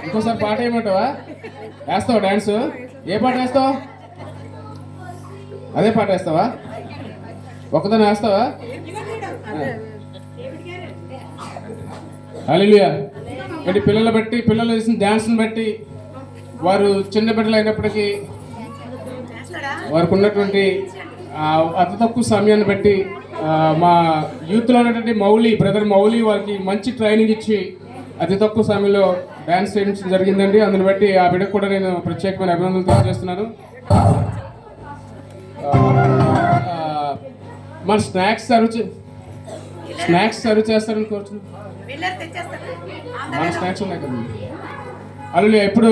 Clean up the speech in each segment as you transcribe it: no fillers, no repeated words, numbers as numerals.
ఇంకోసారి పాట వేయమంటావా? వేస్తావా డాన్స్? ఏ పాట వేస్తావు? అదే పాట వేస్తావా? ఒకదాన్ని వేస్తావా? హల్లెలూయా. అంటే పిల్లలు బట్టి, పిల్లలు వేసిన డ్యాన్స్ని బట్టి, వారు చిన్న బిడ్డలు అయినప్పటికీ వారికి ఉన్నటువంటి అతి తక్కువ సమయాన్ని బట్టి మా యూత్లో ఉన్నటువంటి బ్రదర్ మౌలి వారికి మంచి ట్రైనింగ్ ఇచ్చి అతి తక్కువ సమయంలో డ్యాన్స్ చేయించడం జరిగిందండి. అందుని బట్టి ఆ బిడ్డకు కూడా నేను ప్రత్యేకమైన అభినందనలు తెలియజేస్తున్నాను. మన స్నాక్స్ సర్వ్ చేస్తారని కోరుచున్నాను. మన స్నాక్స్ ఉన్నాయి కదండి. అల్లు ఎప్పుడు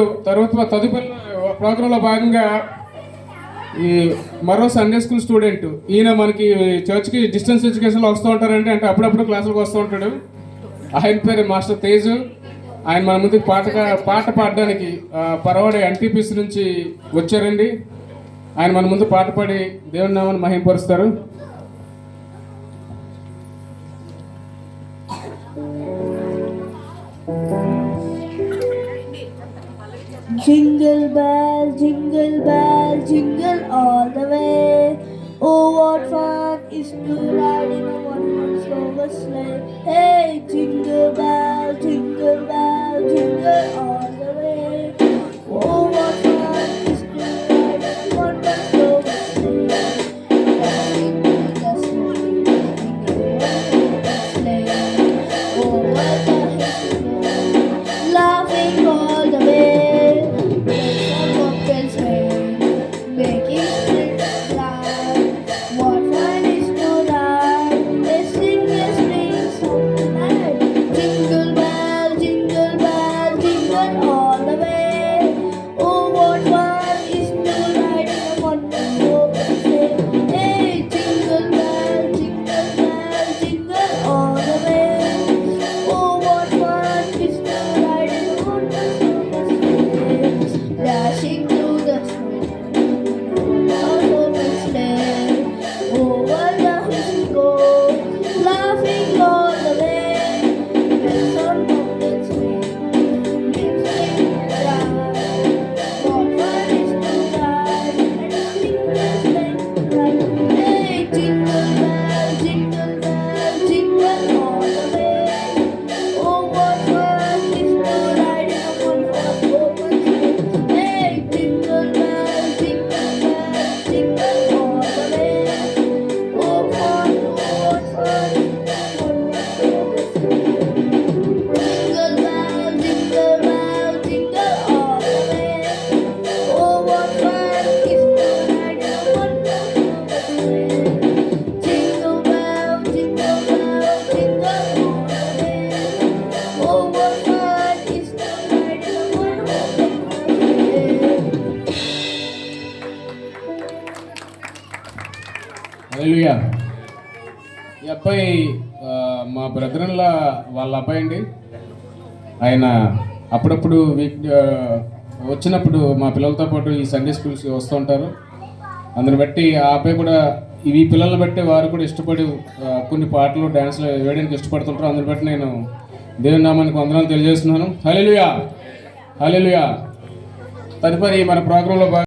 తదుపరి ప్రోగ్రాంలో భాగంగా ఈ మరో సండే స్కూల్ స్టూడెంట్, ఈయన మనకి చర్చ్కి డిస్టెన్స్ ఎడ్యుకేషన్లో వస్తూ ఉంటారండి. అంటే అప్పుడప్పుడు క్లాసులకు వస్తూ ఉంటాడు. ఆయన పేరు మాస్టర్ తేజు. ఆయన మన ముందుకు పాట పాడడానికి పరవాడి ఎన్టీపీసీ నుంచి వచ్చారండి. ఆయన మన ముందు పాట పాడి దేవుని నామాన్ని మహింపరుస్తారు. Jingle bell, jingle all the way. Oh, what fun is to ride in a one-horse open sleigh. Hey, jingle bell, jingle all the way. Oh, what fun is to ride in a one-horse open sleigh. Riding through the snow, sleigh. Oh, what a hit laughing all the way. హల్లెలూయా. ఈ అబ్బాయి మా బ్రదర్లా వాళ్ళ అబ్బాయి అండి. ఆయన అప్పుడప్పుడు వచ్చినప్పుడు మా పిల్లలతో పాటు ఈ సండే స్కూల్స్కి వస్తూ ఉంటారు. అందుని బట్టి ఆ అబ్బాయి కూడా ఈ పిల్లల్ని బట్టి వారు కూడా ఇష్టపడి కొన్ని పాటలు డ్యాన్స్లు వేయడానికి ఇష్టపడుతుంటారు. అందుని బట్టి నేను దేవుని నామానికి వందనాలు తెలియజేస్తున్నాను. హల్లెలూయా, హల్లెలూయా. తదుపరి మన ప్రోగ్రాంలో